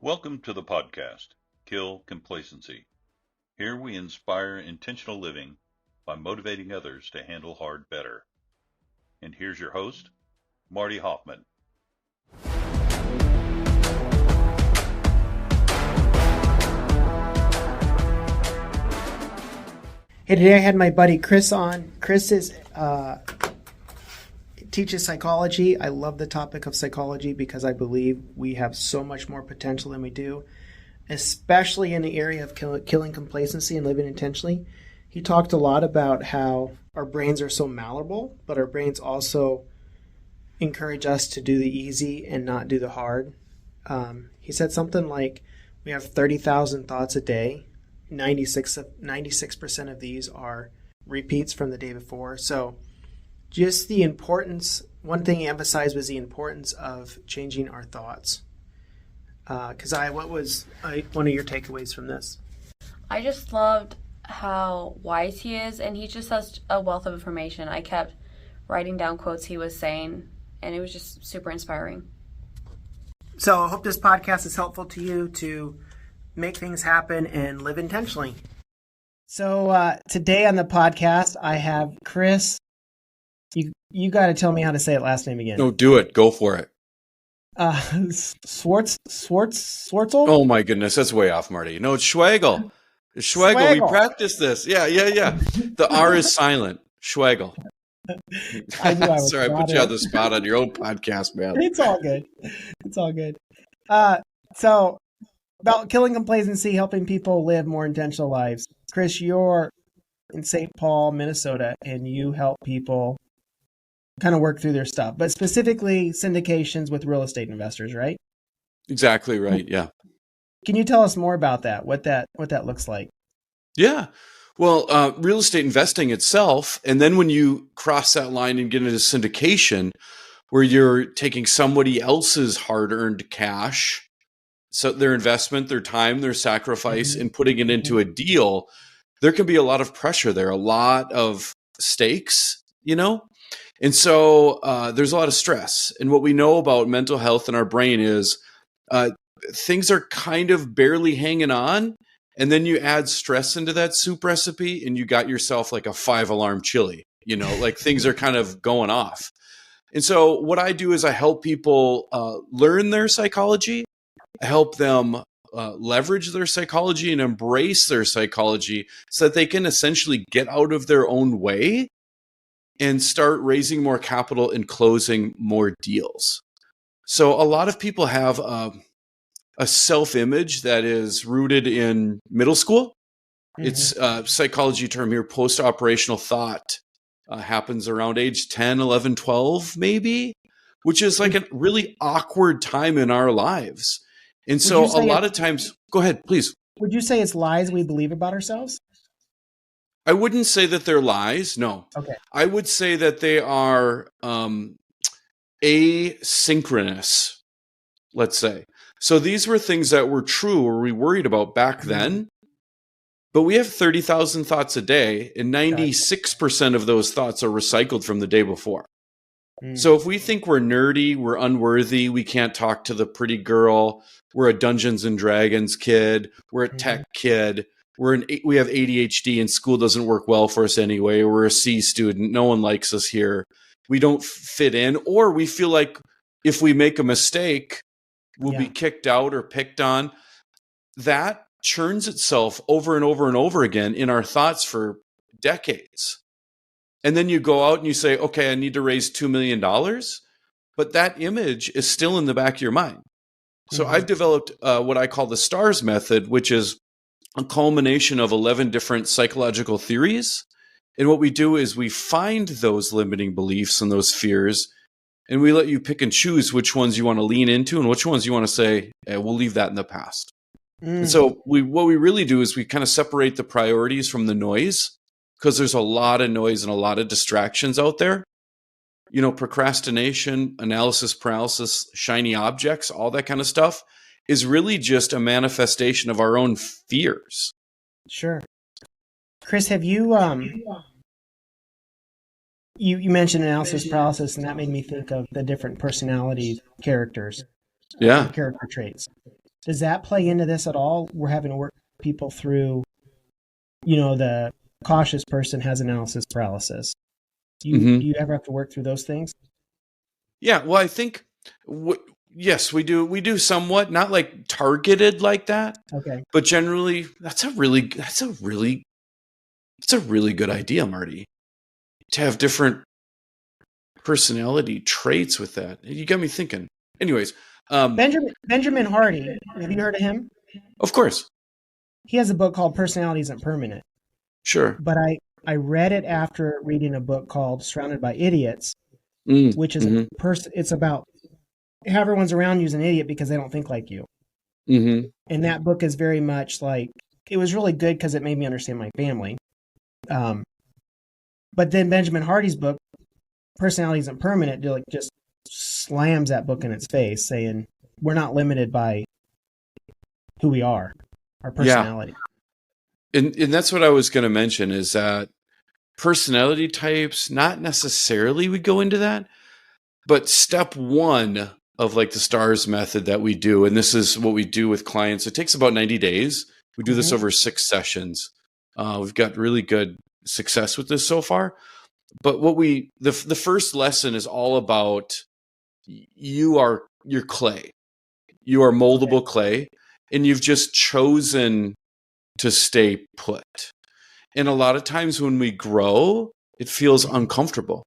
Welcome to the podcast, Kill Complacency. Here we inspire intentional living by motivating others to handle hard better. And here's your host, Marty Hofmann. Hey, today I had my buddy Chris on. Chris teaches psychology. I love the topic of psychology because I believe we have so much more potential than we do, especially in the area of killing complacency and living intentionally. He talked a lot about how our brains are so malleable, but our brains also encourage us to do the easy and not do the hard. He said something like we have 30,000 thoughts a day. 96% of these are repeats from the day before. So just the importance, one thing he emphasized was the importance of changing our thoughts. What was one of your takeaways from this? I just loved how wise he is, and he's just such a wealth of information. I kept writing down quotes he was saying, and it was just super inspiring. So I hope this podcast is helpful to you to make things happen and live intentionally. So today on the podcast, I have Chris. You got to tell me how to say it last name again. No, do it. Go for it. Schwartzel? Oh my goodness, that's way off, Marty. No, it's Schwagerl. It's Schwagerl. We practiced this. Yeah. The R is silent. Schwagerl. Sorry, I put you on the spot on your own podcast, man. It's all good. So about killing complacency, helping people live more intentional lives. Chris, you're in St. Paul, Minnesota, and you help people kind of work through their stuff, but specifically syndications with real estate investors, right? Exactly right. Yeah. Can you tell us more about that? What that looks like? Yeah. Well, real estate investing itself, and then when you cross that line and get into syndication, where you're taking somebody else's hard-earned cash, so their investment, their time, their sacrifice, and putting it into a deal, there can be a lot of pressure there, a lot of stakes, And so there's a lot of stress. And what we know about mental health in our brain is things are kind of barely hanging on. And then you add stress into that soup recipe and you got yourself like a 5-alarm chili, like things are kind of going off. And so what I do is I help people learn their psychology. I help them leverage their psychology and embrace their psychology so that they can essentially get out of their own way and start raising more capital and closing more deals. So a lot of people have a self-image that is rooted in middle school. It's a psychology term here, post-operational thought happens around age 10, 11, 12 maybe, which is like a really awkward time in our lives. And so a lot of times, go ahead, please. Would you say it's lies we believe about ourselves? I wouldn't say that they're lies. No. Okay. I would say that they are asynchronous, let's say. So these were things that were true or we worried about back then, but we have 30,000 thoughts a day, and 96% of those thoughts are recycled from the day before. So if we think we're nerdy, we're unworthy, we can't talk to the pretty girl, we're a Dungeons and Dragons kid, we're a tech kid, we have ADHD and school doesn't work well for us anyway, we're a C student, no one likes us here, we don't fit in, or we feel like if we make a mistake, we'll be kicked out or picked on. That churns itself over and over and over again in our thoughts for decades. And then you go out and you say, okay, I need to raise $2 million. But that image is still in the back of your mind. So I've developed what I call the STARS method, which is a culmination of 11 different psychological theories. And what we do is we find those limiting beliefs and those fears, and we let you pick and choose which ones you want to lean into and which ones you want to say, we'll leave that in the past. And so what we really do is we kind of separate the priorities from the noise, because there's a lot of noise and a lot of distractions out there. Procrastination, analysis paralysis, shiny objects, all that kind of stuff is really just a manifestation of our own fears. Sure. Chris, have you you mentioned analysis paralysis, and that made me think of the different personality characters, character traits. Does that play into this at all? We're having to work people through, the cautious person has analysis paralysis. Do you ever have to work through those things? Yeah, well, I think yes, we do. We do somewhat, not like targeted like that, Okay. but generally, that's a really good idea, Marty. To have different personality traits with that, you got me thinking. Anyways, Benjamin Hardy. Have you heard of him? of course, He has a book called Personality Isn't Permanent. sure. But I read it after reading a book called Surrounded by Idiots, which is it's about how everyone's around you is an idiot because they don't think like you. Mm-hmm. And that book is very much like, it was really good because it made me understand my family. But then Benjamin Hardy's book, Personality Isn't Permanent, just slams that book in its face, saying we're not limited by who we are, our personality. Yeah. And that's what I was going to mention, is that personality types, not necessarily we go into that, but step one of like the STARS method that we do, and this is what we do with clients. It takes about 90 days. We do this over 6 sessions. We've got really good success with this so far. But the first lesson is all about your clay. You are moldable clay, and you've just chosen to stay put. And a lot of times when we grow, it feels uncomfortable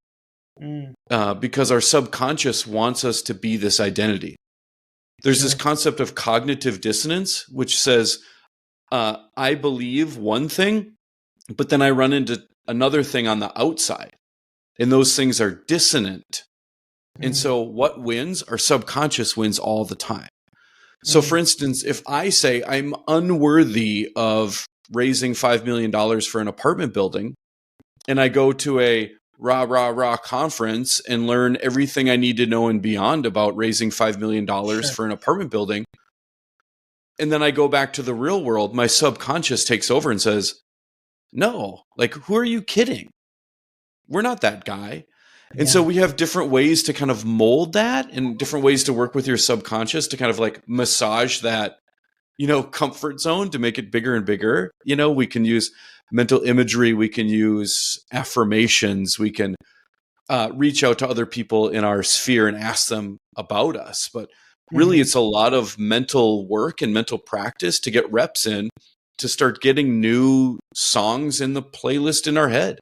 because our subconscious wants us to be this identity. There's this concept of cognitive dissonance, which says, I believe one thing, but then I run into another thing on the outside. And those things are dissonant. And so what wins? Our subconscious wins all the time. So for instance, if I say I'm unworthy of raising $5 million for an apartment building, and I go to a rah conference and learn everything I need to know and beyond about raising $5 million for an apartment building, and then I go back to the real world, my subconscious takes over and says, no, like, who are you kidding? We're not that guy. And so we have different ways to kind of mold that, and different ways to work with your subconscious to kind of like massage that, comfort zone to make it bigger and bigger. We can use mental imagery. We can use affirmations. We can reach out to other people in our sphere and ask them about us. But really, it's a lot of mental work and mental practice to get reps in to start getting new songs in the playlist in our head.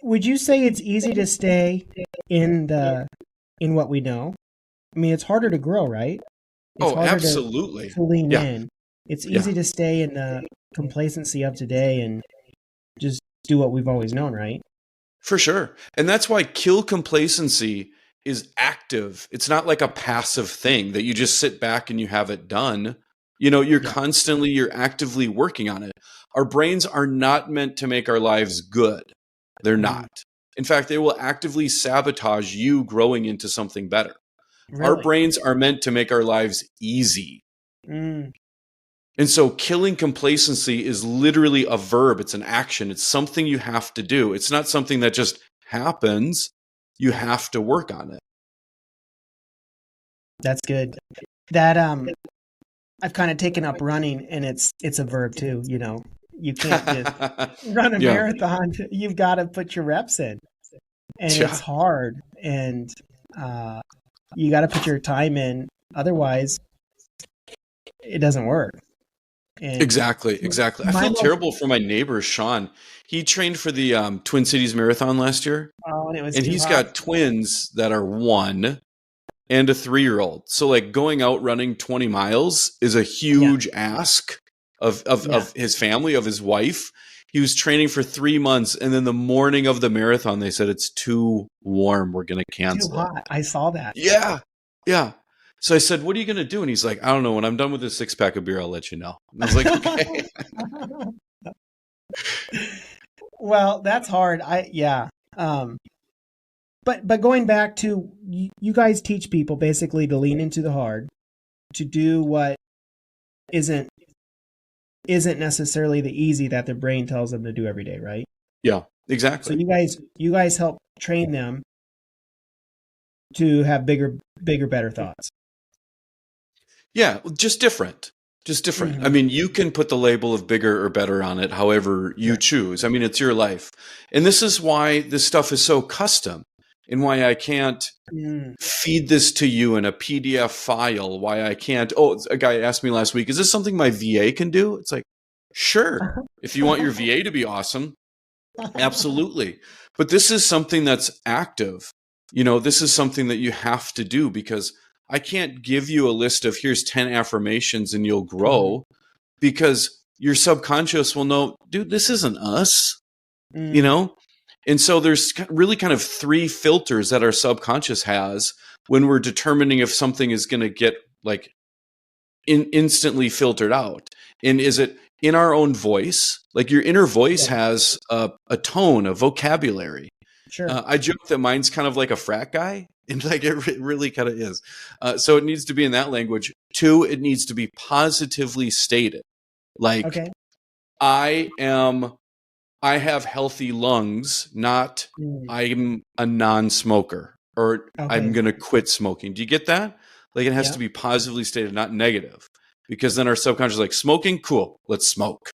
Would you say it's easy to stay in what we know? I mean, it's harder to grow, right? It's harder absolutely. To lean in. It's easy to stay in the complacency of today and just do what we've always known, right? For sure. And that's why kill complacency is active. It's not like a passive thing that you just sit back and you have it done. You're actively working on it. Our brains are not meant to make our lives good. They're not. In fact, they will actively sabotage you growing into something better. Really? Our brains are meant to make our lives easy. And so killing complacency is literally a verb. It's an action. It's something you have to do. It's not something that just happens. You have to work on it. That's good. That I've kind of taken up running, and it's a verb too, You can't just run a marathon. You've got to put your reps in. And it's hard. And you got to put your time in. Otherwise, it doesn't work. And Exactly. I feel terrible for my neighbor, Sean. He trained for the Twin Cities Marathon last year. Oh, and he's got twins that are 1 and a 3-year-old. So like going out running 20 miles is a huge ask of his family, of his wife. He was training for 3 months, and then the morning of the marathon, they said, it's too warm. We're going to cancel. Too hot. I saw that. Yeah. So I said, what are you going to do? And he's like, I don't know. When I'm done with this 6-pack of beer, I'll let you know. And I was like, okay. Well, that's hard. But going back to, you guys teach people basically to lean into the hard, to do what isn't necessarily the easy that their brain tells them to do every day, right? Yeah, exactly. So you guys help train them to have bigger, better thoughts. Yeah, just different. Just different. Mm-hmm. I mean, you can put the label of bigger or better on it however you choose. I mean, it's your life. And this is why this stuff is so custom and why I can't feed this to you in a PDF file, why I can't. Oh, a guy asked me last week, is this something my VA can do? It's like, sure. If you want your VA to be awesome, absolutely. But this is something that's active. This is something that you have to do because I can't give you a list of here's 10 affirmations and you'll grow because your subconscious will know, dude, this isn't us, And so there's really kind of three filters that our subconscious has when we're determining if something is going to get like instantly filtered out. And is it in our own voice? Like your inner voice has a tone, a vocabulary. Sure. I joke that mine's kind of like a frat guy, and like it really kind of is. So it needs to be in that language. 2, it needs to be positively stated. Like, I have healthy lungs, not I'm a non-smoker or I'm going to quit smoking. Do you get that? Like it has to be positively stated, not negative, because then our subconscious is like smoking. Cool. Let's smoke.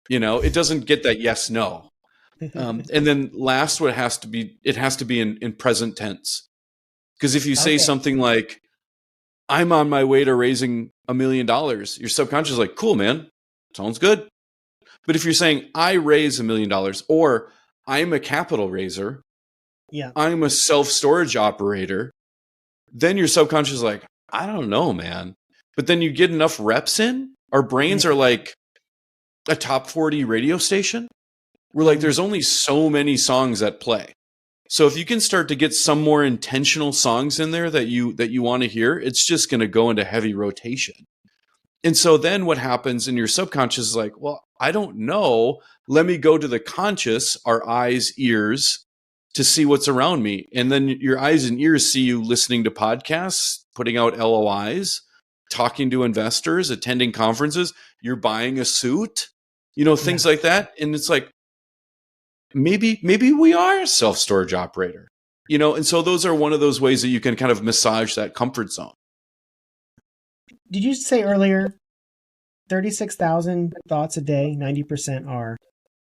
It doesn't get that yes, no. And then last, it has to be in present tense. Because if you say something like, I'm on my way to raising $1 million, your subconscious is like, cool, man. Sounds good. But if you're saying, I raise $1 million, or I'm a capital raiser, I'm a self-storage operator, then your subconscious is like, I don't know, man. But then you get enough reps in, our brains are like a top 40 radio station. We're like, there's only so many songs that play. So if you can start to get some more intentional songs in there that you want to hear, it's just going to go into heavy rotation. And so then what happens in your subconscious is like, well, I don't know. Let me go to the conscious, our eyes, ears, to see what's around me. And then your eyes and ears see you listening to podcasts, putting out LOIs, talking to investors, attending conferences. You're buying a suit, things like that. And it's like, maybe we are a self-storage operator, and so those are one of those ways that you can kind of massage that comfort zone. Did you say earlier 36,000 thoughts a day, 90% are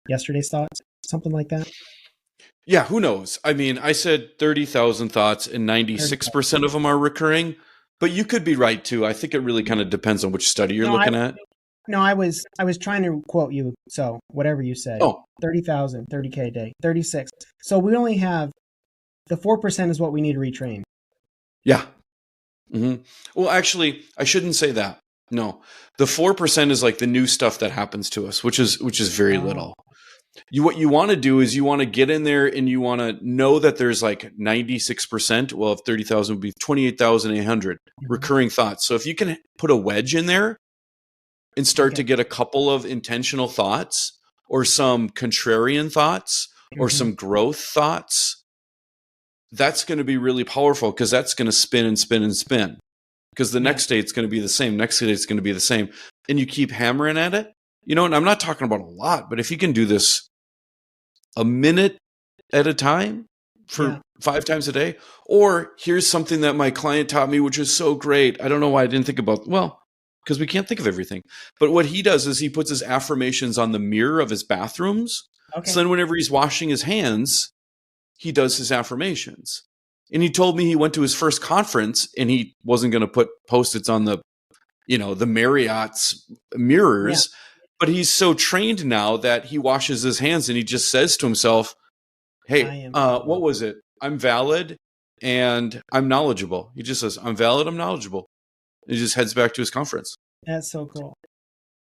yesterday's thoughts? Something like that? Yeah, who knows? I mean, I said 30,000 thoughts and 96% of them are recurring, but you could be right too. I think it really kind of depends on which study you're looking at. No, I was trying to quote you. So whatever you say, 30,000, 30K a day, 36. So we only have the 4% is what we need to retrain. Yeah. Mm-hmm. Well, actually, I shouldn't say that. No, the 4% is like the new stuff that happens to us, which is very little. What you want to do is you want to get in there and you want to know that there's like 96%. Well, if 30,000 would be 28,800 recurring thoughts. So if you can put a wedge in there and start to get a couple of intentional thoughts or some contrarian thoughts or some growth thoughts, that's going to be really powerful because that's going to spin and spin and spin. Because the next day it's going to be the same. Next day it's going to be the same. And you keep hammering at it. And I'm not talking about a lot, but if you can do this a minute at a time for 5 times a day, or here's something that my client taught me, which is so great. I don't know why I didn't think about, because we can't think of everything. But what he does is he puts his affirmations on the mirror of his bathrooms. So then whenever he's washing his hands, he does his affirmations. And he told me he went to his first conference and he wasn't going to put Post-its on the Marriott's mirrors. Yeah. But he's so trained now that he washes his hands and he just says to himself, hey, what was it? I'm valid and I'm knowledgeable. He just says, I'm valid, I'm knowledgeable. And he just heads back to his conference. That's so cool.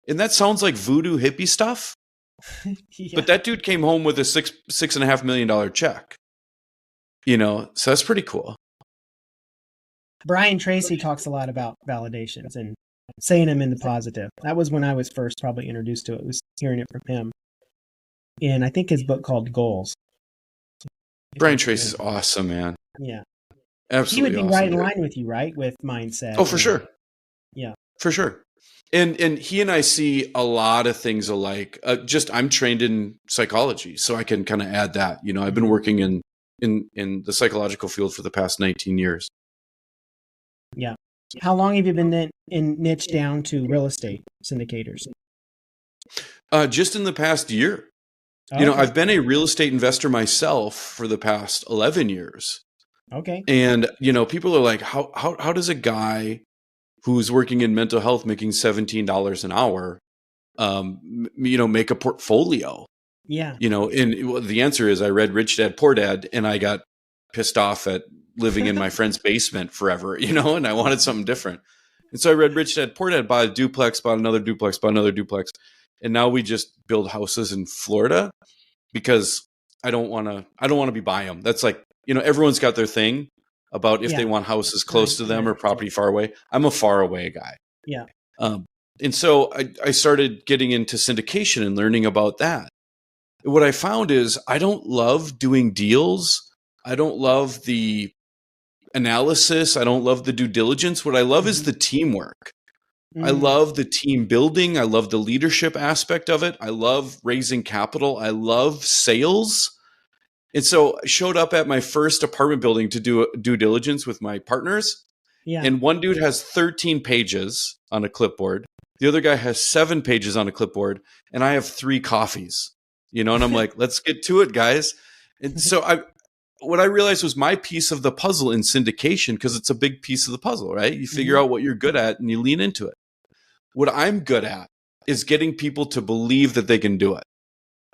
And that sounds like voodoo hippie stuff. But that dude came home with a $6.5 million check. So that's pretty cool. Brian Tracy talks a lot about validations and saying them in the positive. That was when I was first probably introduced to it, was hearing it from him. And I think his book called Goals. Brian Tracy's awesome, man. Yeah. Absolutely. He would be right in line with you, right? With mindset. Oh, for sure. Yeah. For sure. And he and I see a lot of things alike. I'm trained in psychology, so I can kind of add that. I've been working in the psychological field for the past 19 years. Yeah. How long have you been in niche down to real estate syndicators? Just in the past year. Okay. I've been a real estate investor myself for the past 11 years. Okay. And, people are like, how does a guy who's working in mental health making $17 an hour, make a portfolio? Yeah. And the answer is I read Rich Dad, Poor Dad, and I got pissed off at living in my friend's basement forever, and I wanted something different. And so I read Rich Dad, Poor Dad, bought a duplex, bought another duplex, bought another duplex. And now we just build houses in Florida because I don't want to be buying them. That's like, everyone's got their thing about if they want houses close to them or property far away. I'm a far away guy. Yeah. And so I started getting into syndication and learning about that. What I found is I don't love doing deals. I don't love the analysis. I don't love the due diligence. What I love is the teamwork. I love the team building. I love the leadership aspect of it. I love raising capital. I love sales. And so I showed up at my first apartment building to do due diligence with my partners. Yeah. And one dude has 13 pages on a clipboard. The other guy has 7 pages on a clipboard. And I have 3 coffees, and I'm like, let's get to it, guys. And so what I realized was my piece of the puzzle in syndication, because it's a big piece of the puzzle, right? You figure out what you're good at and you lean into it. What I'm good at is getting people to believe that they can do it.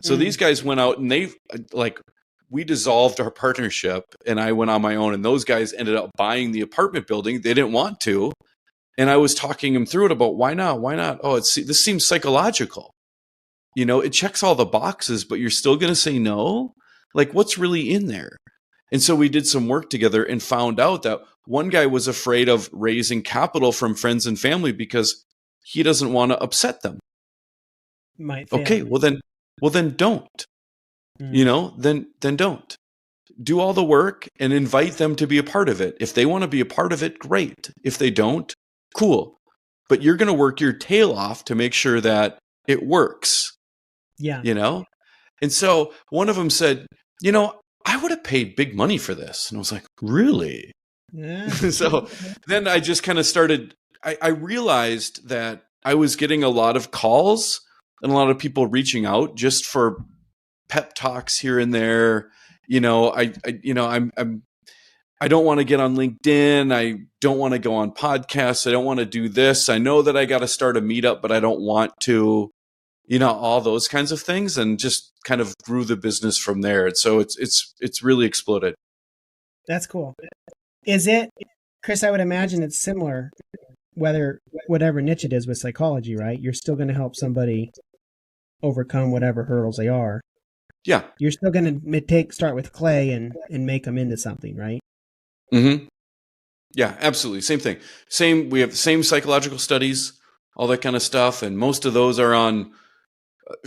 So these guys went out and we dissolved our partnership and I went on my own, and those guys ended up buying the apartment building. They didn't want to. And I was talking them through it about why not? Why not? Oh, this seems psychological. It checks all the boxes, but you're still going to say no? Like, what's really in there? And so we did some work together and found out that one guy was afraid of raising capital from friends and family because he doesn't want to upset them. Might fail. Okay, well then don't. Then don't. Do all the work and invite them to be a part of it. If they want to be a part of it, great. If they don't, cool. But you're going to work your tail off to make sure that it works. Yeah. And so one of them said, I would have paid big money for this. And I was like, really? Yeah. So then I just kind of started, I realized that I was getting a lot of calls and a lot of people reaching out just for pep talks here and there. I don't want to get on LinkedIn. I don't want to go on podcasts. I don't want to do this. I know that I got to start a meetup, but I don't want to, all those kinds of things, and just kind of grew the business from there. And so it's really exploded. That's cool. Is it, Chris? I would imagine it's similar, whatever niche it is with psychology, right? You're still going to help somebody overcome whatever hurdles they are. Yeah. You're still going to start with clay and make them into something, right? Mm-hmm. Yeah, absolutely. Same thing. We have the same psychological studies, all that kind of stuff. And most of those are on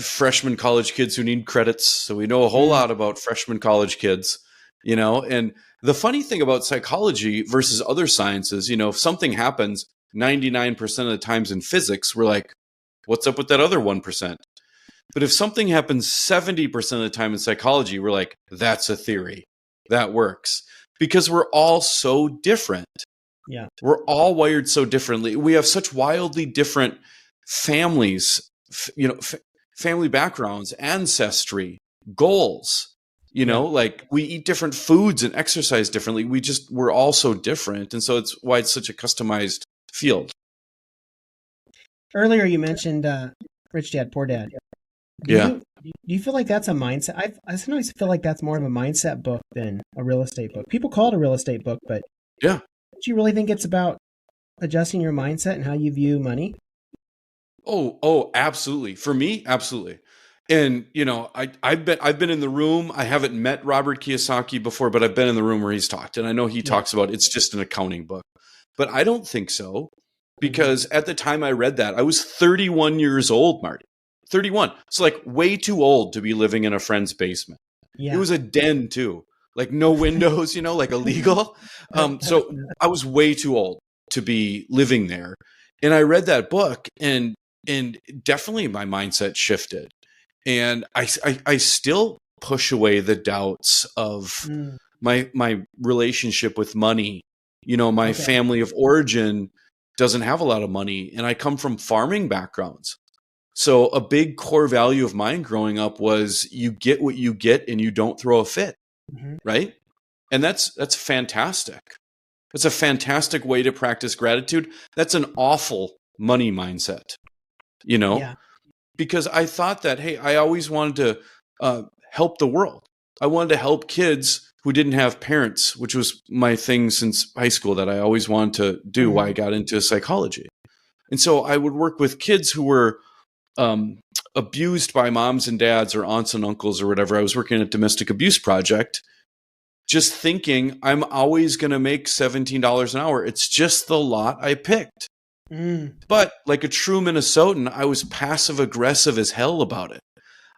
freshman college kids who need credits. So we know a whole lot about freshman college kids, and the funny thing about psychology versus other sciences, if something happens 99% of the times in physics, we're like, what's up with that other 1%? But if something happens 70% of the time in psychology, we're like, that's a theory. That works. Because we're all so different. Yeah. We're all wired so differently. We have such wildly different families, family backgrounds, ancestry, goals. Like we eat different foods and exercise differently. We're all so different. And so it's why it's such a customized field. Earlier you mentioned Rich Dad, Poor Dad. Do you feel like that's a mindset? I sometimes feel like that's more of a mindset book than a real estate book. People call it a real estate book, but yeah. Do you really think it's about adjusting your mindset and how you view money? Oh, absolutely. For me, absolutely. And I've been in the room. I haven't met Robert Kiyosaki before, but I've been in the room where he's talked, and I know he talks about it's just an accounting book. But I don't think so, because at the time I read that, I was 31 years old, Marty. 31. It's like way too old to be living in a friend's basement. Yeah. It was a den too, like no windows, like illegal. So I was way too old to be living there. And I read that book, and definitely my mindset shifted. And I still push away the doubts of my relationship with money, My Okay. family of origin doesn't have a lot of money, and I come from farming backgrounds. So a big core value of mine growing up was you get what you get and you don't throw a fit, Hmm. right? And that's fantastic. That's a fantastic way to practice gratitude. That's an awful money mindset, Yeah. because I thought that, hey, I always wanted to help the world. I wanted to help kids who didn't have parents, which was my thing since high school that I always wanted to do, why I got into psychology. And so I would work with kids who were abused by moms and dads or aunts and uncles or whatever. I was working at a domestic abuse project, just thinking I'm always going to make $17 an hour. It's just the lot I picked. Mm. But like a true Minnesotan, I was passive aggressive as hell about it.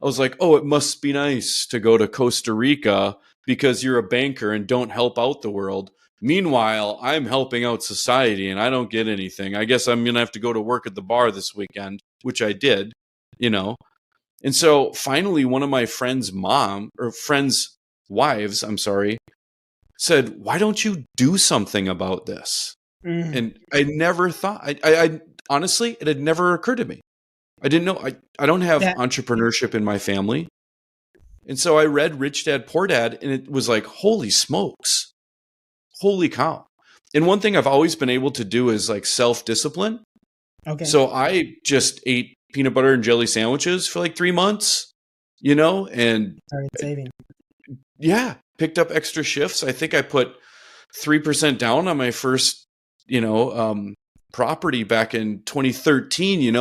I was like, oh, it must be nice to go to Costa Rica because you're a banker and don't help out the world. Meanwhile, I'm helping out society and I don't get anything. I guess I'm going to have to go to work at the bar this weekend, which I did, And so finally, one of my friends' wives, said, why don't you do something about this? Mm. And I never thought, I honestly, it had never occurred to me. I didn't know, I don't have entrepreneurship in my family. And so I read Rich Dad, Poor Dad, and it was like, holy smokes, holy cow. And one thing I've always been able to do is like self-discipline. Okay. So I just ate peanut butter and jelly sandwiches for like 3 months, and Started saving. yeah, picked up extra shifts. I think I put 3% down on my first, property back in 2013,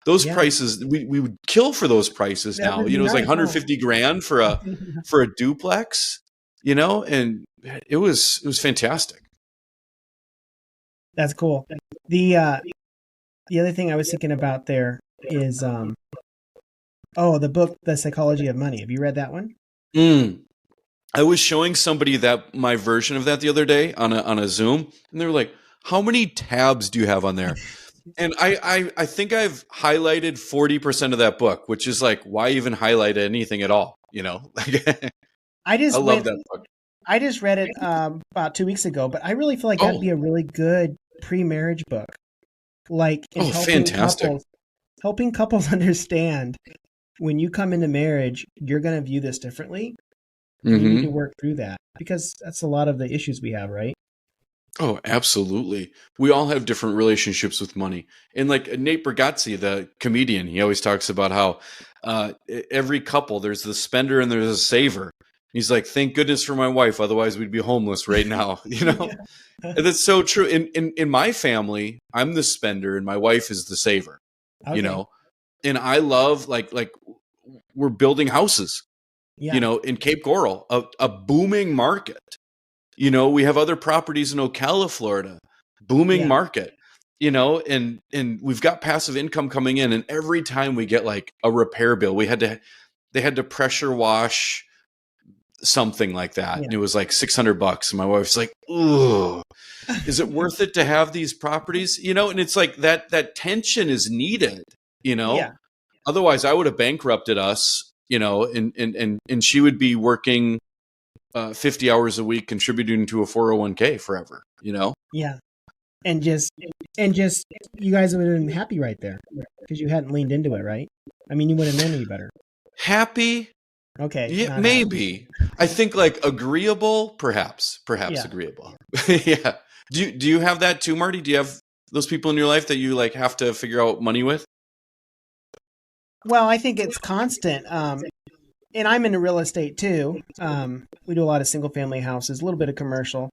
those prices, we would kill for those prices That now. would be It was like nice, 150 grand for a duplex, and it was fantastic. That's cool. The other thing I was thinking about there is the book, The Psychology of Money. Have you read that one? I was showing somebody that my version of that the other day on a Zoom, and they were like, how many tabs do you have on there? And I think I've highlighted 40% of that book, which is like, why even highlight anything at all? I love that book. I just read it about 2 weeks ago, but I really feel like that'd be a really good pre-marriage book. Like helping couples understand when you come into marriage, you're going to view this differently. You need to work through that because that's a lot of the issues we have, right? Oh, absolutely. We all have different relationships with money. And like Nate Bargatze, the comedian, he always talks about how every couple, there's the spender and there's a saver. He's like, thank goodness for my wife. Otherwise we'd be homeless right now. And that's so true. In my family, I'm the spender and my wife is the saver, and I love like we're building houses, in Cape Coral, a booming market. We have other properties in Ocala, Florida, booming market, and we've got passive income coming in. And every time we get like a repair bill, they had to pressure wash something like that. And it was like $600. And my wife's like, ooh, is it worth it to have these properties? And it's like that tension is needed, otherwise I would have bankrupted us, and she would be working 50 hours a week contributing to a 401k forever, Yeah. And just you guys would have been happy right there because you hadn't leaned into it, right? I mean, you wouldn't have known any better. Happy? Okay. Yeah, maybe. Happy. I think like agreeable, perhaps agreeable. Yeah. Do you have that too, Marty? Do you have those people in your life that you like have to figure out money with? Well, I think it's constant. And I'm into real estate too. We do a lot of single family houses, a little bit of commercial,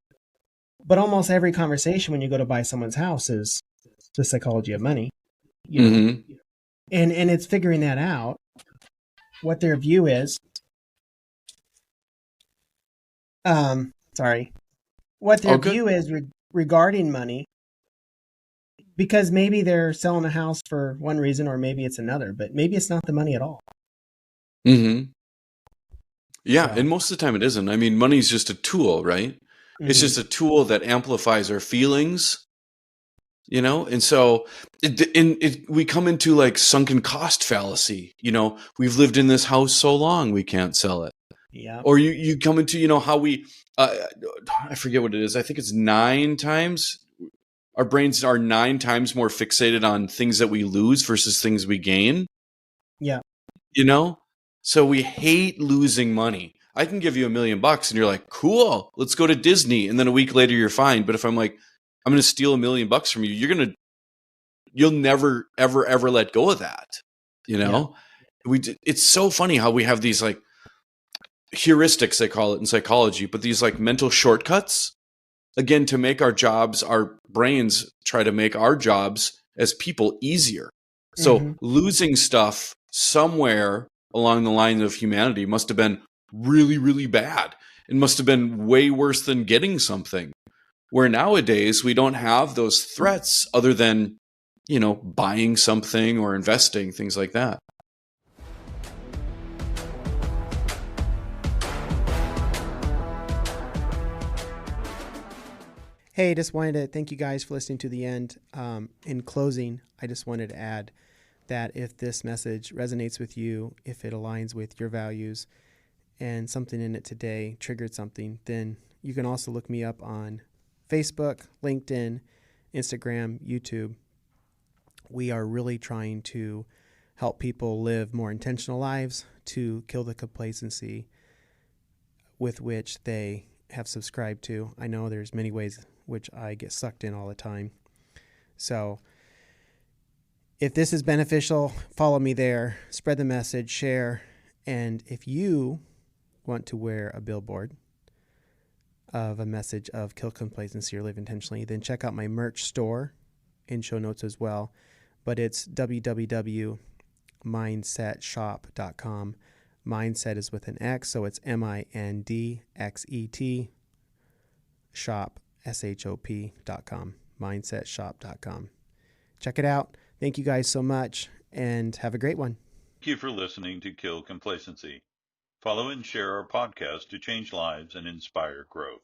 but almost every conversation when you go to buy someone's house is the psychology of money. And it's figuring that out, what their view is. What their view is regarding money, because maybe they're selling a house for one reason, or maybe it's another, but maybe it's not the money at all. Yeah, and most of the time it isn't. I mean, money's just a tool, right? It's just a tool that amplifies our feelings, And so we come into like sunken cost fallacy. We've lived in this house so long, we can't sell it. Yeah. Or you come into, how we, I forget what it is. I think it's 9 times. Our brains are 9 times more fixated on things that we lose versus things we gain. Yeah. So we hate losing money. I can give you $1 million and you're like, cool, let's go to Disney. And then a week later you're fine. But if I'm like, I'm going to steal $1 million from you, you'll never, ever, ever let go of that. It's so funny how we have these like heuristics, they call it in psychology, but these like mental shortcuts, again, to make our brains try to make our jobs as people easier. So losing stuff somewhere along the line of humanity must have been really, really bad. It must have been way worse than getting something. Where nowadays we don't have those threats other than, buying something or investing, things like that. Hey, just wanted to thank you guys for listening to the end. In closing, I just wanted to add that if this message resonates with you, if it aligns with your values, and something in it today triggered something, then you can also look me up on Facebook, LinkedIn, Instagram, YouTube. We are really trying to help people live more intentional lives to kill the complacency with which they have subscribed to. I know there's many ways which I get sucked in all the time. So if this is beneficial, follow me there, spread the message, share. And if you want to wear a billboard of a message of kill complacency or live intentionally, then check out my merch store in show notes as well. But it's www.mindsetshop.com. Mindset is with an X, so it's MINDXET shop, SHOP.com, mindsetshop.com. Check it out. Thank you guys so much, and have a great one. Thank you for listening to Kill Complacency. Follow and share our podcast to change lives and inspire growth.